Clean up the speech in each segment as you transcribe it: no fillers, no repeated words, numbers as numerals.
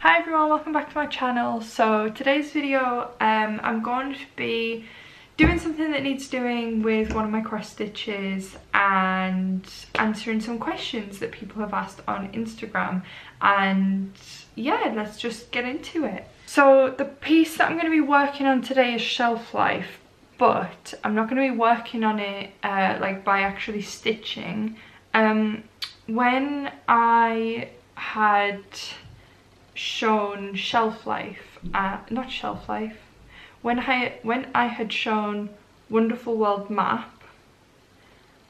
Hi everyone, welcome back to my channel. So today's video I'm going to be doing something that needs doing with one of my cross stitches and answering some questions that people have asked on Instagram, and yeah, let's just get into it. So the piece that I'm going to be working on today is Shelf Life, but I'm not going to be working on it like by actually stitching. When I had shown Shelf Life, not Shelf Life, when I had shown Wonderful World Map,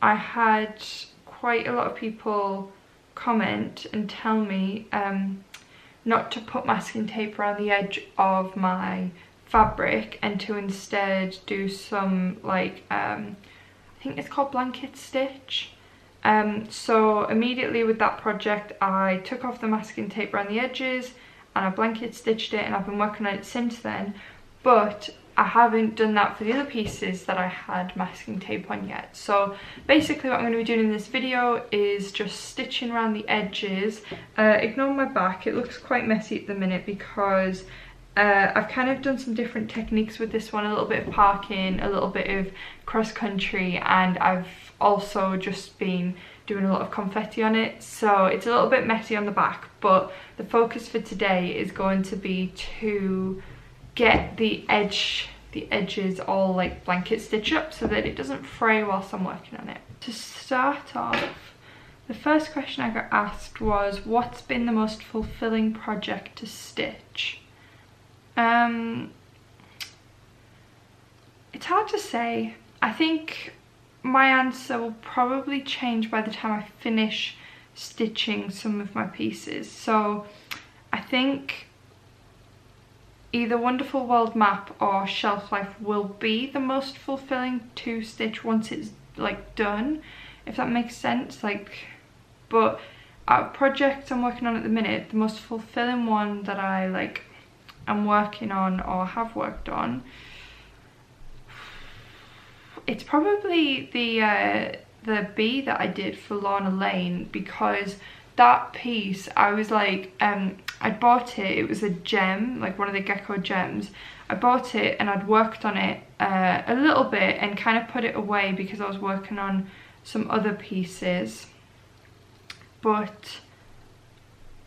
I had quite a lot of people comment and tell me not to put masking tape around the edge of my fabric and to instead do some like I think it's called blanket stitch. So immediately with that project I took off the masking tape around the edges and I blanket stitched it, and I've been working on it since then, but I haven't done that for the other pieces that I had masking tape on yet. So basically what I'm going to be doing in this video is just stitching around the edges. Ignore my back, it looks quite messy at the minute because I've kind of done some different techniques with this one, a little bit of parking, a little bit of cross country, and I've also just been doing a lot of confetti on it, so it's a little bit messy on the back, but the focus for today is going to be to get the edges all like blanket stitch up so that it doesn't fray whilst I'm working on it. To start off, the first question I got asked was, what's been the most fulfilling project to stitch? It's hard to say. I think my answer will probably change by the time I finish stitching some of my pieces. So I think either Wonderful World Map or Shelf Life will be the most fulfilling to stitch once it's like done, if that makes sense. Like, but out of projects I'm working on at the minute, the most fulfilling one that I like I'm working on or have worked on, it's probably the bee that I did for Lorna Laine, because that piece I was like I bought it, it was a gem, like one of the Geckogems. I bought it and I'd worked on it a little bit and kind of put it away because I was working on some other pieces, but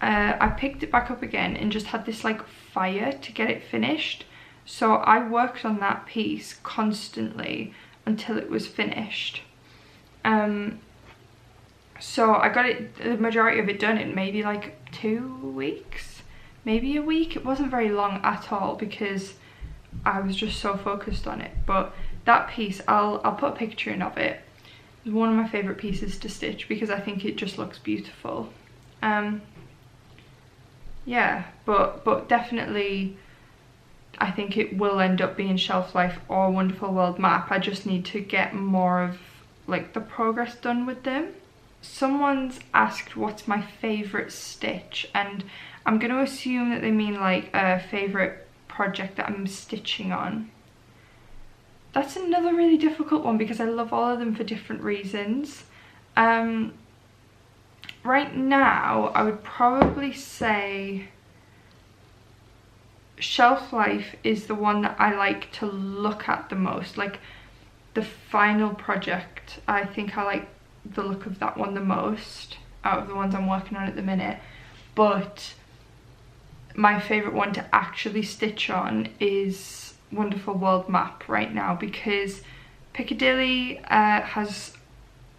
I picked it back up again and just had this like fire to get it finished. So I worked on that piece constantly until it was finished. So I got it, the majority of it done in maybe like 2 weeks, maybe a week. It wasn't very long at all because I was just so focused on it. But that piece, I'll put a picture in of it. It's one of my favourite pieces to stitch because I think it just looks beautiful. Yeah, but definitely I think it will end up being Shelf Life or Wonderful World Map. I just need to get more of like the progress done with them. Someone's asked what's my favourite stitch, and I'm going to assume that they mean like a favourite project that I'm stitching on. That's another really difficult one because I love all of them for different reasons. Right now I would probably say Shelf Life is the one that I like to look at the most, like the final project. I think I like the look of that one the most out of the ones I'm working on at the minute, but my favourite one to actually stitch on is Wonderful World Map right now, because Piccadilly has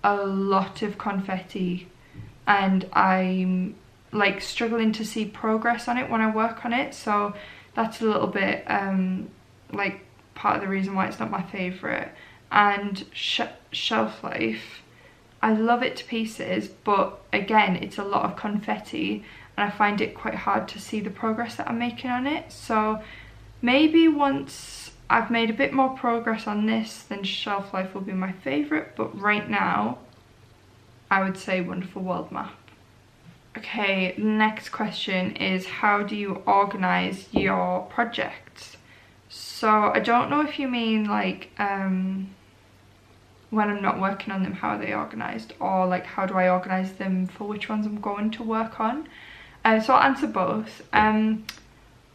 a lot of confetti and I'm like struggling to see progress on it when I work on it, so that's a little bit like part of the reason why it's not my favourite. And Shelf Life, I love it to pieces, but again it's a lot of confetti and I find it quite hard to see the progress that I'm making on it. So maybe once I've made a bit more progress on this, then Shelf Life will be my favourite, but right now I would say Wonderful World Map. Okay, next question is, how do you organise your projects? So I don't know if you mean like when I'm not working on them, how are they organised, or like how do I organise them for which ones I'm going to work on. So I'll answer both.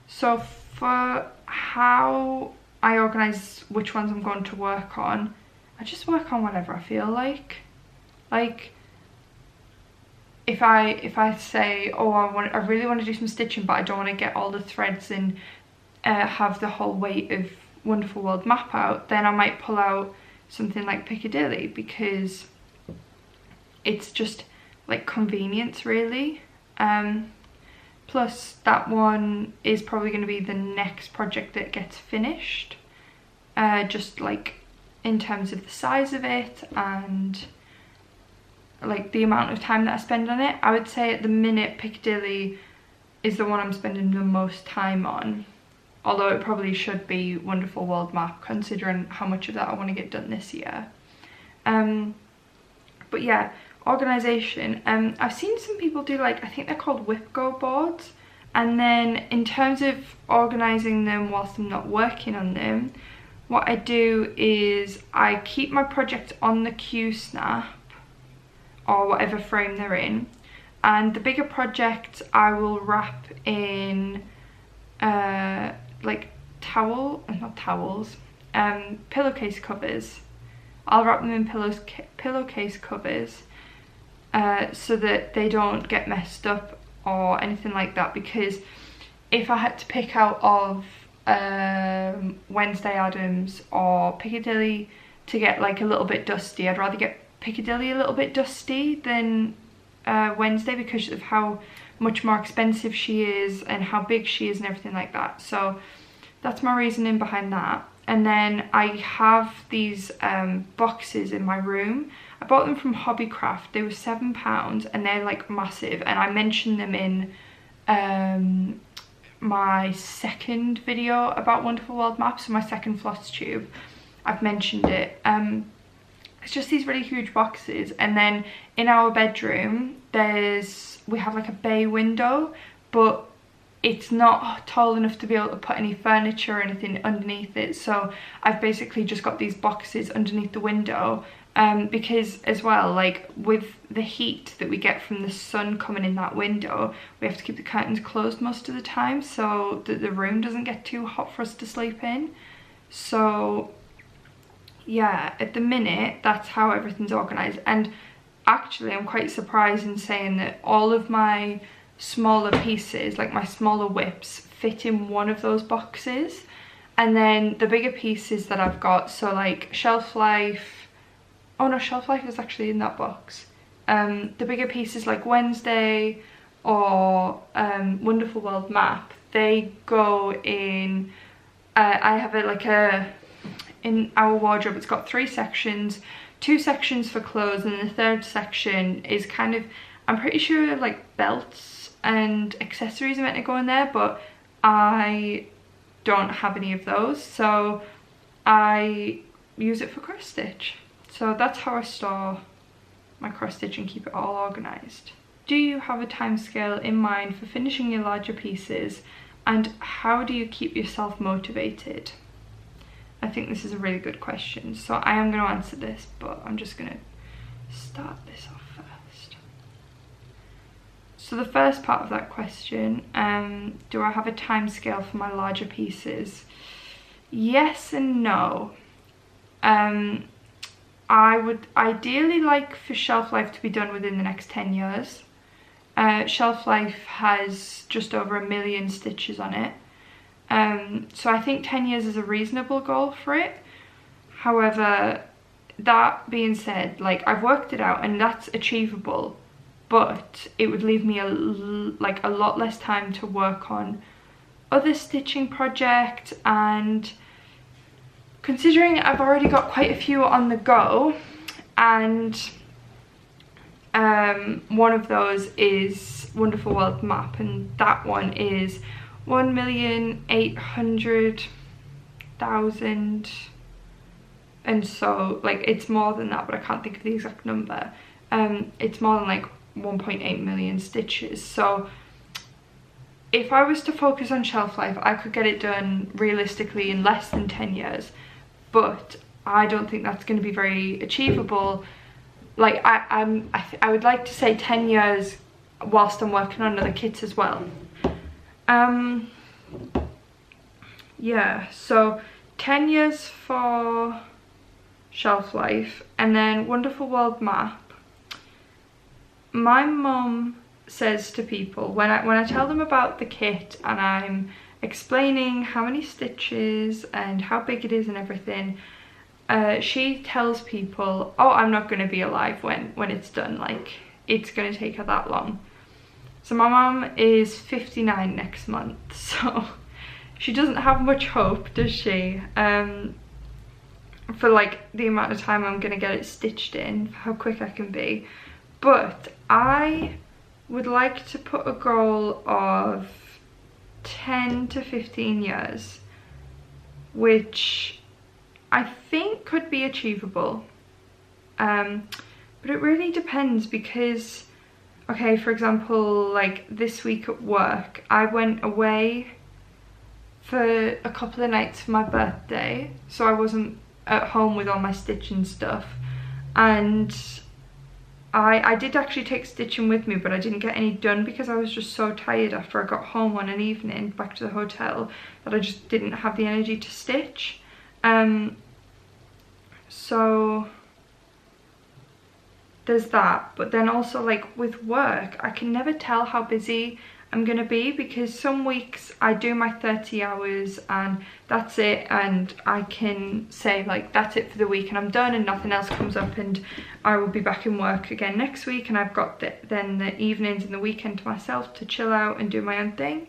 So for how I organise which ones I'm going to work on, I just work on whatever I feel like. Like, if I say, oh, I really want to do some stitching, but I don't want to get all the threads and have the whole weight of Wonderful World map out, then I might pull out something like Piccadilly, because it's just like convenience, really. Plus that one is probably going to be the next project that gets finished, just like in terms of the size of it and like the amount of time that I spend on it. I would say at the minute Piccadilly is the one I'm spending the most time on, although it probably should be Wonderful World map, considering how much of that I want to get done this year. But yeah, organisation. I've seen some people do, like, I think they're called whip-go boards, and then in terms of organising them whilst I'm not working on them, what I do is I keep my projects on the Q-snap or whatever frame they're in, and the bigger projects I will wrap in like pillowcase covers. I'll wrap them in pillowcase covers so that they don't get messed up or anything like that, because if I had to pick out of Wednesday Addams or Piccadilly to get like a little bit dusty, I'd rather get Piccadilly a little bit dusty than Wednesday, because of how much more expensive she is and how big she is and everything like that. So that's my reasoning behind that. And then I have these boxes in my room. I bought them from Hobbycraft. They were £7 and they're like massive, and I mentioned them in my second video about Wonderful World maps, so my second Flosstube. I've mentioned it. It's just these really huge boxes, and then in our bedroom we have like a bay window, but it's not tall enough to be able to put any furniture or anything underneath it, so I've basically just got these boxes underneath the window, because as well, like with the heat that we get from the sun coming in that window, we have to keep the curtains closed most of the time so that the room doesn't get too hot for us to sleep in. So yeah, at the minute that's how everything's organised. And actually I'm quite surprised in saying that all of my smaller pieces, like my smaller whips, fit in one of those boxes, and then the bigger pieces that I've got, so like Shelf Life, oh no, Shelf Life is actually in that box. The bigger pieces like Wednesday or Wonderful World map, they go in, I have it like in our wardrobe, it's got 3 sections, 2 sections for clothes, and the third section is kind of, I'm pretty sure like belts and accessories are meant to go in there, but I don't have any of those, so I use it for cross stitch. So that's how I store my cross stitch and keep it all organised. Do you have a time scale in mind for finishing your larger pieces, and how do you keep yourself motivated? I think this is a really good question, so I am going to answer this, but I'm just going to start this off first. So the first part of that question, do I have a time scale for my larger pieces? Yes and no. I would ideally like for Shelf Life to be done within the next 10 years. Shelf Life has just over 1 million stitches on it. So I think 10 years is a reasonable goal for it. However, that being said, like I've worked it out and that's achievable, but it would leave me a lot less time to work on other stitching projects, and considering I've already got quite a few on the go, and one of those is Wonderful World map, and that one is 1,800,000, and so like it's more than that, but I can't think of the exact number. It's more than like 1.8 million stitches. So if I was to focus on Shelf Life, I could get it done realistically in less than 10 years, but I don't think that's going to be very achievable. Like I would like to say 10 years whilst I'm working on other kits as well. Yeah, so 10 years for shelf life, and then Wonderful World map. My mum says to people when I tell them about the kit and I'm explaining how many stitches and how big it is and everything, she tells people, oh, I'm not going to be alive when it's done, like it's going to take her that long. So my mum is 59 next month, so she doesn't have much hope, does she, for like the amount of time I'm going to get it stitched in, how quick I can be. But I would like to put a goal of 10 to 15 years, which I think could be achievable. But it really depends because, okay, for example, like this week at work, I went away for a couple of nights for my birthday, so I wasn't at home with all my stitching stuff, and I did actually take stitching with me, but I didn't get any done because I was just so tired after I got home on an evening back to the hotel that I just didn't have the energy to stitch. So there's that. But then also, like with work, I can never tell how busy I'm gonna be, because some weeks I do my 30 hours and that's it, and I can say like that's it for the week and I'm done and nothing else comes up, and I will be back in work again next week, and I've got then the evenings and the weekend to myself to chill out and do my own thing.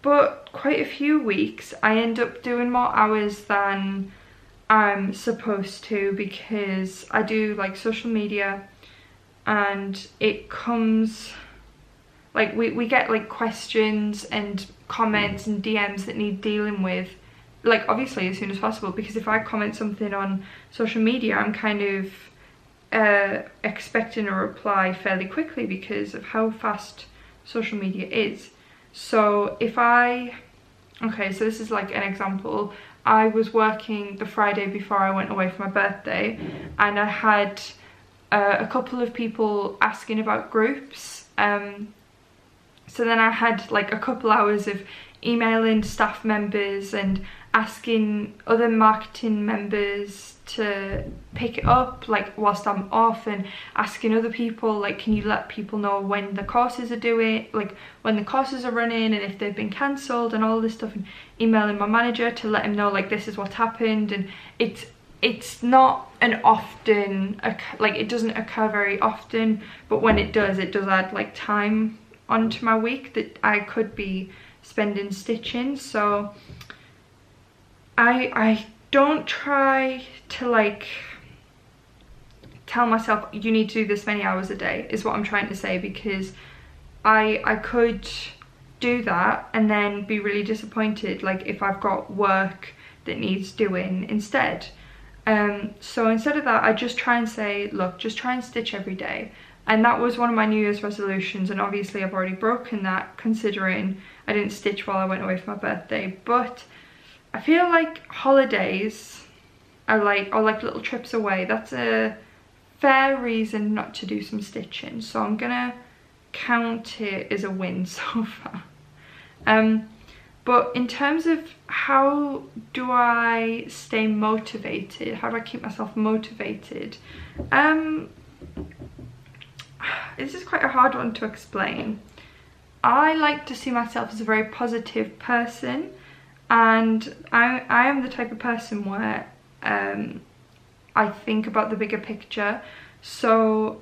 But quite a few weeks I end up doing more hours than I'm supposed to, because I do like social media, and it comes like we get like questions and comments and DMs that need dealing with, like obviously as soon as possible, because if I comment something on social media, I'm kind of expecting a reply fairly quickly because of how fast social media is. So if okay, so this is like an example. I was working the Friday before I went away for my birthday, and I had a couple of people asking about groups. So then I had like a couple hours of emailing staff members and asking other marketing members to pick it up like whilst I'm off, and asking other people like, can you let people know when the courses are doing, like when the courses are running and if they've been cancelled and all this stuff, and emailing my manager to let him know like this is what's happened. And it's not an often, like it doesn't occur very often, but when it does add like time onto my week that I could be spending stitching. So I don't try to like tell myself you need to do this many hours a day, is what I'm trying to say, because I could do that and then be really disappointed like if I've got work that needs doing instead. So instead of that, I just try and say, look, just try and stitch every day. And that was one of my New Year's resolutions, and obviously I've already broken that considering I didn't stitch while I went away for my birthday. But I feel like holidays are like, or like little trips away, that's a fair reason not to do some stitching. So I'm gonna count it as a win so far. But in terms of how do I stay motivated, how do I keep myself motivated, this is quite a hard one to explain. I like to see myself as a very positive person, and I am the type of person where I think about the bigger picture. So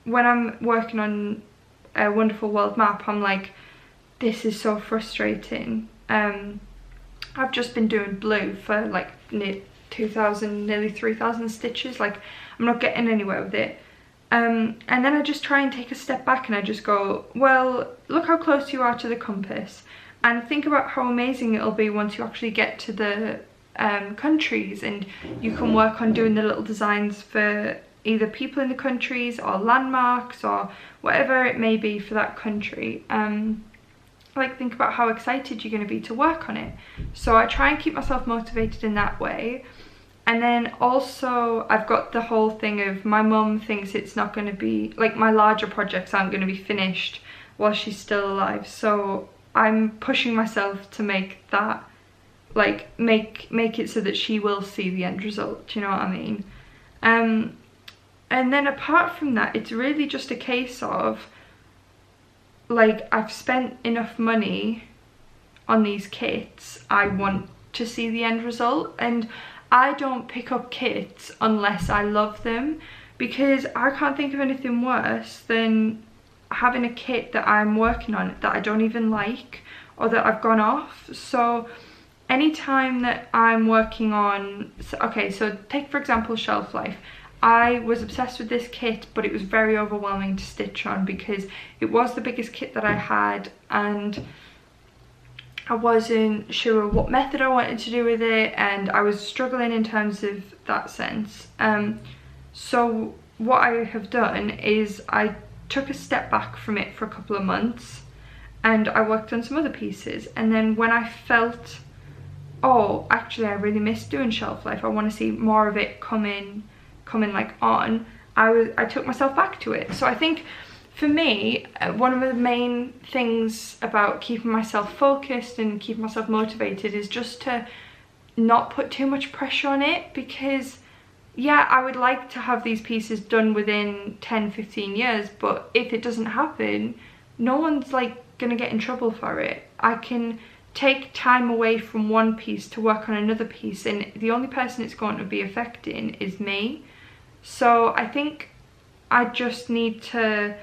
when I'm working on a Wonderful World map, I'm like, this is so frustrating. I've just been doing blue for like 2,000, nearly 3,000 stitches, like I'm not getting anywhere with it. And then I just try and take a step back and I just go, well, look how close you are to the compass, and think about how amazing it'll be once you actually get to the countries, and you can work on doing the little designs for either people in the countries or landmarks or whatever it may be for that country. Like, think about how excited you're going to be to work on it. So I try and keep myself motivated in that way. And then also I've got the whole thing of my mum thinks it's not going to be, like, my larger projects aren't going to be finished while she's still alive. So I'm pushing myself to make that, like, make it so that she will see the end result, do you know what I mean? And then apart from that, it's really just a case of, like, I've spent enough money on these kits, I want to see the end result. And I don't pick up kits unless I love them, because I can't think of anything worse than having a kit that I'm working on that I don't even like, or that I've gone off. So anytime that I'm working on, okay, so take for example shelf life. I was obsessed with this kit, but it was very overwhelming to stitch on because it was the biggest kit that I had, and I wasn't sure what method I wanted to do with it, and I was struggling in terms of that sense. So what I have done is I took a step back from it for a couple of months, and I worked on some other pieces. And then when I felt, oh, actually I really miss doing shelf life, I want to see more of it coming like on, I took myself back to it. So I think for me, one of the main things about keeping myself focused and keeping myself motivated is just to not put too much pressure on it, because yeah, I would like to have these pieces done within 10-15 years, but if it doesn't happen, no one's like gonna get in trouble for it. I can take time away from one piece to work on another piece, and the only person it's going to be affecting is me. So I think I just need to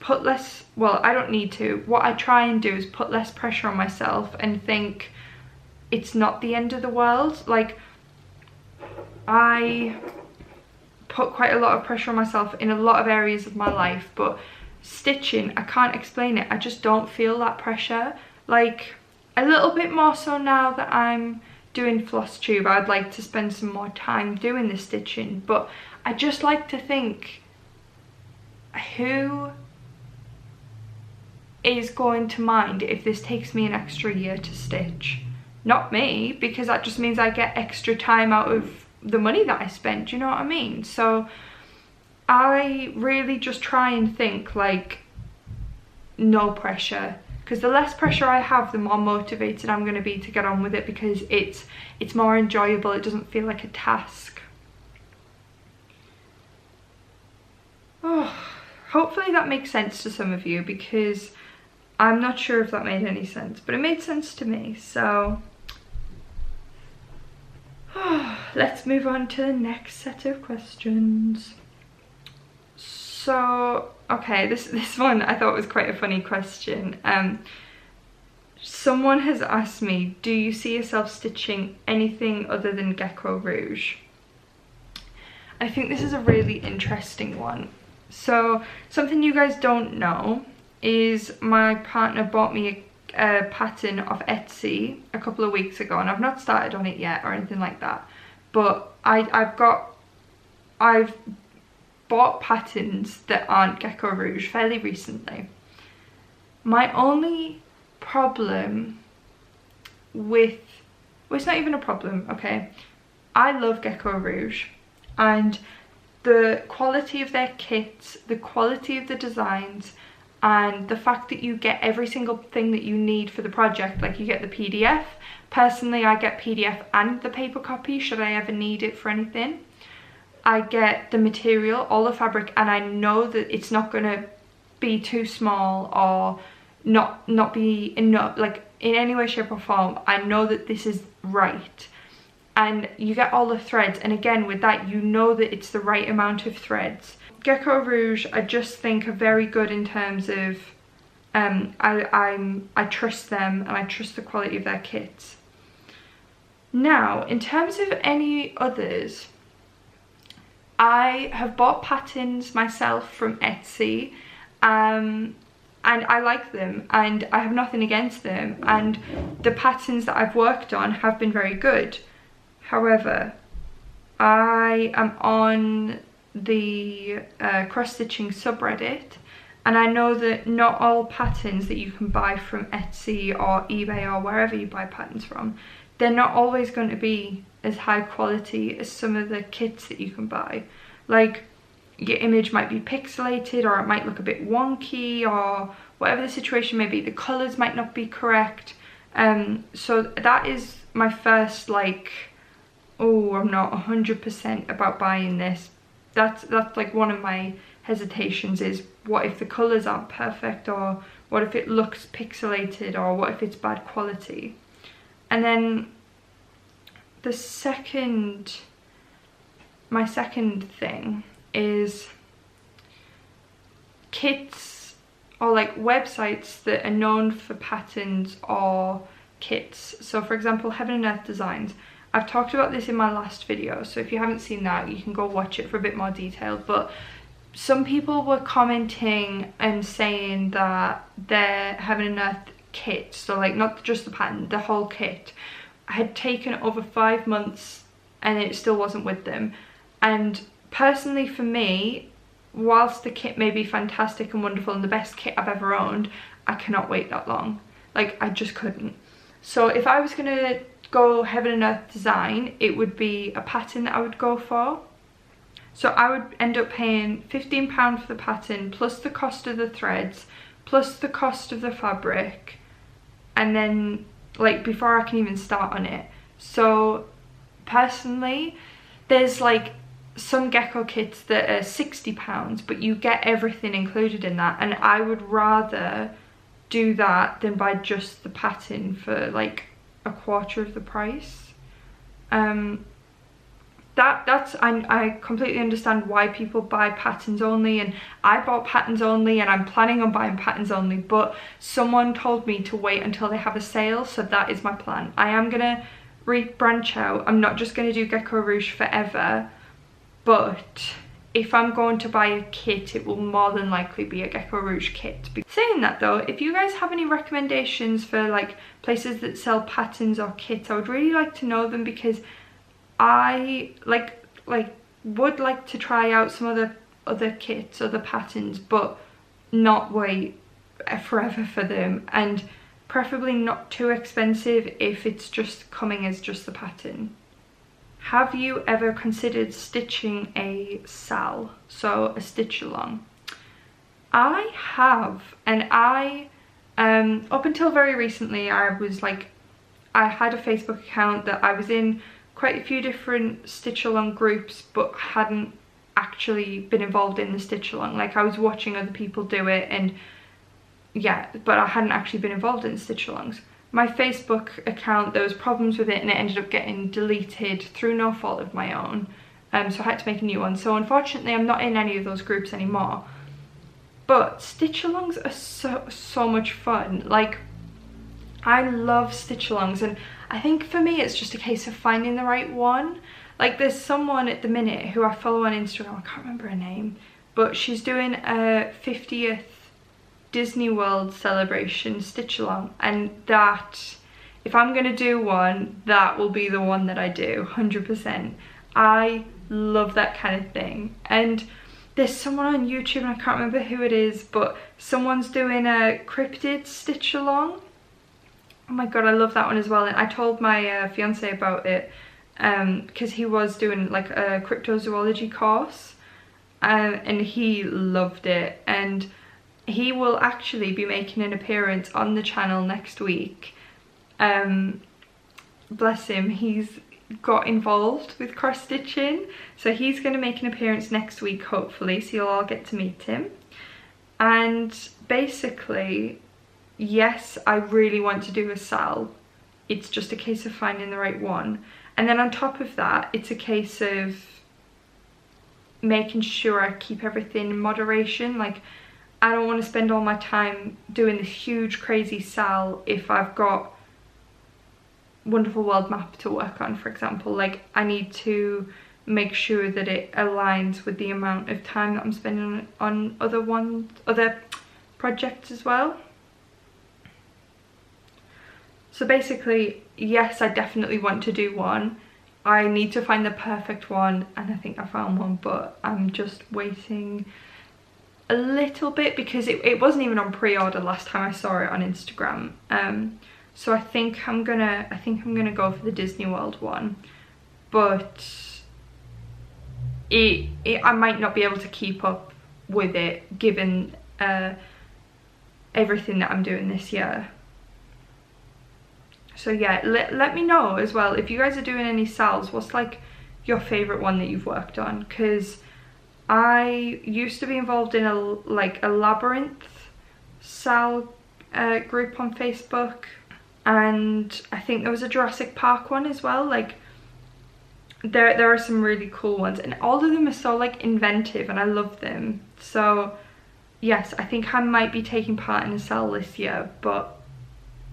put less, well, I don't need to, what I try and do is put less pressure on myself and think it's not the end of the world. Like, I put quite a lot of pressure on myself in a lot of areas of my life, but stitching, I can't explain it, I just don't feel that pressure. Like, a little bit more so now that I'm doing Flosstube, I'd like to spend some more time doing the stitching, but I just like to think, who is going to mind if this takes me an extra year to stitch? Not me, because that just means I get extra time out of the money that I spent, do you know what I mean? So I really just try and think like, no pressure, because the less pressure I have, the more motivated I'm going to be to get on with it, because it's more enjoyable, it doesn't feel like a task. Oh, hopefully that makes sense to some of you, because I'm not sure if that made any sense, but it made sense to me. So let's move on to the next set of questions. So, okay, this one I thought was quite a funny question. Someone has asked me, do you see yourself stitching anything other than Geckorouge? I think this is a really interesting one. So something you guys don't know is my partner bought me a pattern off Etsy a couple of weeks ago, and I've not started on it yet or anything like that, but I've bought patterns that aren't Geckorouge fairly recently. My only problem with, well, it's not even a problem, okay, I love Geckorouge, and the quality of their kits, the quality of the designs, and the fact that you get every single thing that you need for the project. Like, you get the PDF. Personally, I get PDF and the paper copy should I ever need it for anything. I get the material, all the fabric, and I know that it's not going to be too small or not be enough, like in any way, shape or form. I know that this is right. And you get all the threads, and again with that, you know that it's the right amount of threads. Geckorouge, I just think are very good in terms of I trust them, and I trust the quality of their kits. Now, in terms of any others, I have bought patterns myself from Etsy, and I like them, and I have nothing against them, and the patterns that I've worked on have been very good. However, I am on the cross-stitching subreddit, and I know that not all patterns that you can buy from Etsy or eBay or wherever you buy patterns from they're not always going to be as high quality as some of the kits that you can buy. Like, your image might be pixelated, or it might look a bit wonky, or whatever the situation may be. The colours might not be correct. So that is my first, like, oh, I'm not 100% about buying this. That's like one of my hesitations, is what if the colours aren't perfect, or what if it looks pixelated, or what if it's bad quality. And then my second thing is kits, or like websites that are known for patterns or kits. So for example, Heaven and Earth Designs. I've talked about this in my last video, so if you haven't seen that, you can go watch it for a bit more detail. But some people were commenting and saying that their Heaven and Earth kit, so like not just the pattern, the whole kit, had taken over 5 months and it still wasn't with them. And personally for me, whilst the kit may be fantastic and wonderful and the best kit I've ever owned, I cannot wait that long. Like, I just couldn't. So if I was gonna go Heaven and Earth Design, it would be a pattern that I would go for. So I would end up paying £15 for the pattern, plus the cost of the threads, plus the cost of the fabric, and then like before I can even start on it. So personally, there's like some gecko kits that are £60, but you get everything included in that, and I would rather do that than buy just the pattern for like a quarter of the price. I completely understand why people buy patterns only, and I bought patterns only, and I'm planning on buying patterns only, but someone told me to wait until they have a sale, so that is my plan. I am gonna branch out. I'm not just gonna do Geckorouge forever, but if I'm going to buy a kit, it will more than likely be a Geckorouge kit. Saying that though, if you guys have any recommendations for like places that sell patterns or kits, I would really like to know them, because I would like to try out some other kits, other patterns, but not wait forever for them, and preferably not too expensive if it's just coming as just the pattern. Have you ever considered stitching a sal, so a stitch along? I have, and I up until very recently, I had a Facebook account that I was in quite a few different stitch along groups, but hadn't actually been involved in the stitch along. Like, I was watching other people do it, and yeah, but I hadn't actually been involved in stitch alongs. My Facebook account, there was problems with it, and it ended up getting deleted through no fault of my own, so I had to make a new one. So unfortunately I'm not in any of those groups anymore, but stitch alongs are so much fun. Like, I love stitch alongs, and I think for me it's just a case of finding the right one. Like, there's someone at the minute who I follow on Instagram, I can't remember her name, but she's doing a 50th Disney World celebration stitch along, and that, if I'm gonna do one, that will be the one that I do, 100%. I love that kind of thing. And there's someone on YouTube, and I can't remember who it is, but someone's doing a cryptid stitch along. Oh my god, I love that one as well. And I told my fiance about it because he was doing like a cryptozoology course, and he loved it. And he will actually be making an appearance on the channel next week. Bless him, he's got involved with cross stitching, so he's going to make an appearance next week hopefully, so you'll all get to meet him. And basically, yes, I really want to do a sal. It's just a case of finding the right one, and then on top of that, it's a case of making sure I keep everything in moderation. Like, I don't want to spend all my time doing this huge crazy sal if I've got Wonderful World map to work on, for example. Like, I need to make sure that it aligns with the amount of time that I'm spending on other projects as well. So basically, yes, I definitely want to do one. I need to find the perfect one, and I think I found one, but I'm just waiting a little bit because it wasn't even on pre-order last time I saw it on Instagram. so I think I'm gonna go for the Disney World one, but I might not be able to keep up with it given everything that I'm doing this year. So yeah, let me know as well if you guys are doing any sals. What's like your favorite one that you've worked on? Because I used to be involved in a labyrinth sal group on Facebook, and I think there was a Jurassic Park one as well. Like there are some really cool ones, and all of them are so like inventive and I love them. So yes, I think I might be taking part in a sal this year, but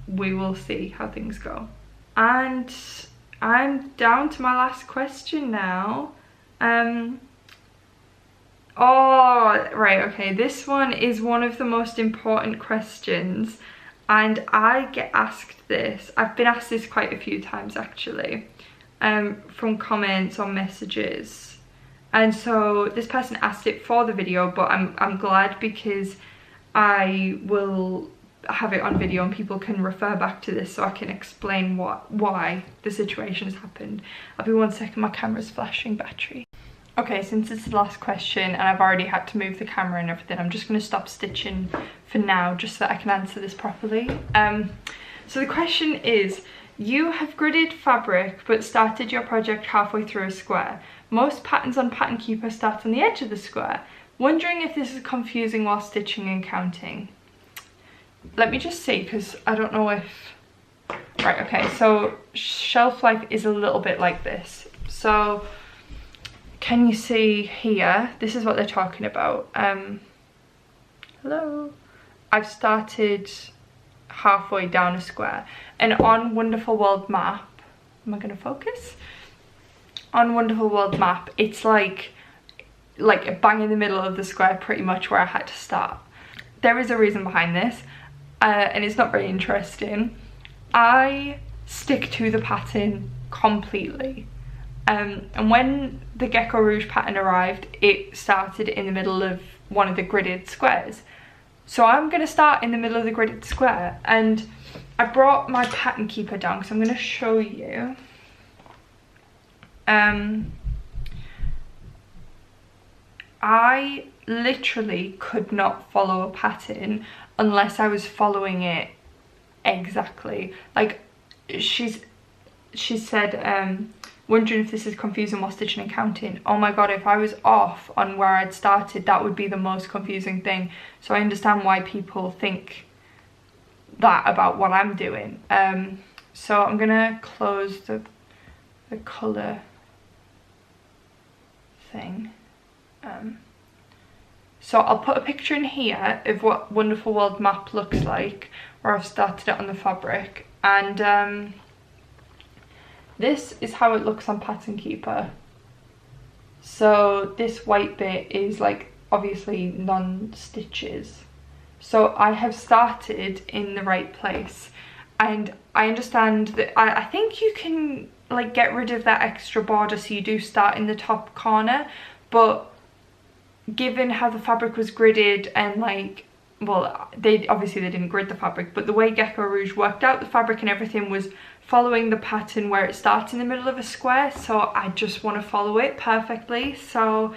we will see how things go. And I'm down to my last question now. Oh, right, okay, this one is one of the most important questions, and I get asked this. I've been asked this quite a few times actually, from comments or messages. And so this person asked it for the video, but I'm glad because I will have it on video and people can refer back to this so I can explain why the situation has happened. I'll be 1 second, my camera's flashing battery. Okay, since it's the last question and I've already had to move the camera and everything, I'm just going to stop stitching for now just so that I can answer this properly. So the question is, you have gridded fabric but started your project halfway through a square. Most patterns on Pattern Keeper start on the edge of the square. Wondering if this is confusing while stitching and counting. Let me just see, because I don't know if... Right, okay, so shelf life is a little bit like this. So, can you see here? This is what they're talking about. Hello? I've started halfway down a square. And on Wonderful World Map... Am I going to focus? On Wonderful World Map, it's like bang in the middle of the square pretty much where I had to start. There is a reason behind this. And it's not very interesting. I stick to the pattern completely. And when the Geckorouge pattern arrived, it started in the middle of one of the gridded squares. So I'm going to start in the middle of the gridded square. And I brought my Pattern Keeper down because I'm going to show you. I literally could not follow a pattern unless I was following it exactly. Like she said, wondering if this is confusing while stitching and counting. Oh my god, if I was off on where I'd started, that would be the most confusing thing. So I understand why people think that about what I'm doing. So I'm gonna close the colour thing. So I'll put a picture in here of what Wonderful World Map looks like, where I've started it on the fabric, and this is how it looks on Pattern Keeper. So this white bit is like obviously non-stitches. So I have started in the right place, and I understand that I think you can like get rid of that extra border so you do start in the top corner, but given how the fabric was gridded and like, well, they didn't grid the fabric, but the way Geckorouge worked out the fabric and everything was following the pattern where it starts in the middle of a square, so I just want to follow it perfectly. So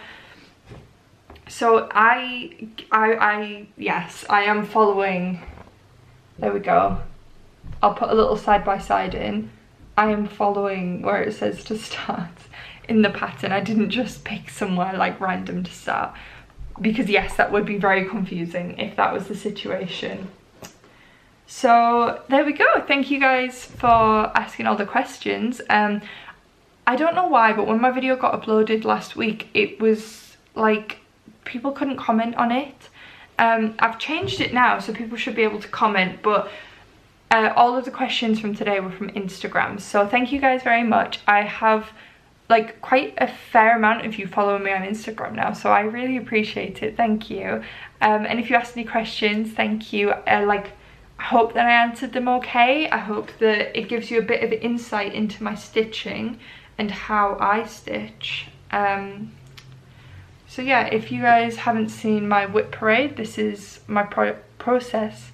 yes, I am following. There we go. I'll put a little side by side in. I am following where it says to start in the pattern. I didn't just pick somewhere like random to start, because yes, that would be very confusing if that was the situation. So there we go. Thank you guys for asking all the questions. I don't know why, but when my video got uploaded last week, it was like people couldn't comment on it. I've changed it now, so people should be able to comment, but all of the questions from today were from Instagram. So thank you guys very much. I have like quite a fair amount of you following me on Instagram now, so I really appreciate it. Thank you. And if you asked any questions, thank you. I hope that I answered them okay. I hope that it gives you a bit of insight into my stitching and how I stitch. So yeah, if you guys haven't seen my whip parade, this is my process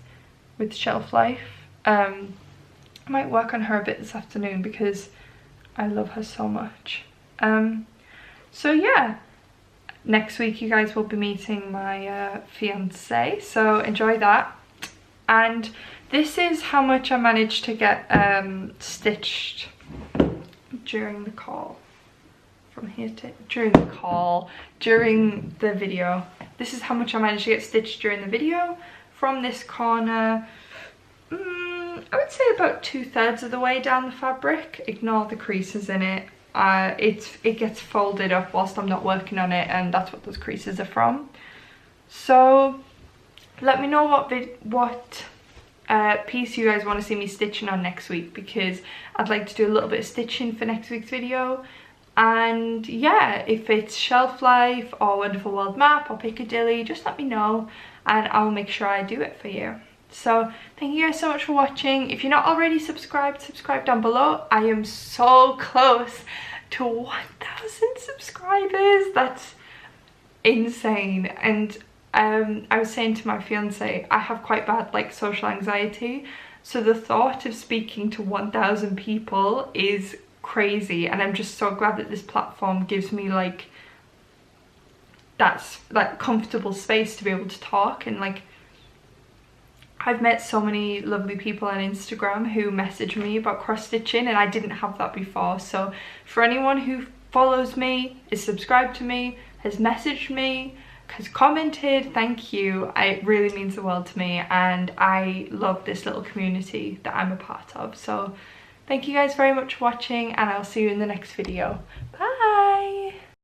with shelf life. I might work on her a bit this afternoon because I love her so much. So yeah, next week you guys will be meeting my fiance, so enjoy that. And this is how much I managed to get stitched during the call. From here to during the video. This is how much I managed to get stitched during the video. From this corner, I would say about 2/3 of the way down the fabric. Ignore the creases in it. It gets folded up whilst I'm not working on it, and that's what those creases are from. So let me know what piece you guys want to see me stitching on next week, because I'd like to do a little bit of stitching for next week's video. And yeah, if it's Shelf Life or Wonderful World Map or Piccadilly, just let me know and I'll make sure I do it for you. So thank you guys so much for watching. If you're not already subscribed, subscribe down below. I am so close to 1,000 subscribers. That's insane. And I was saying to my fiance, I have quite bad like social anxiety, so the thought of speaking to 1,000 people is crazy, and I'm just so glad that this platform gives me like that's like comfortable space to be able to talk. And like, I've met so many lovely people on Instagram who message me about cross stitching, and I didn't have that before. So for anyone who follows me, is subscribed to me, has messaged me, has commented, thank you. It really means the world to me, and I love this little community that I'm a part of. So thank you guys very much for watching, and I'll see you in the next video. Bye!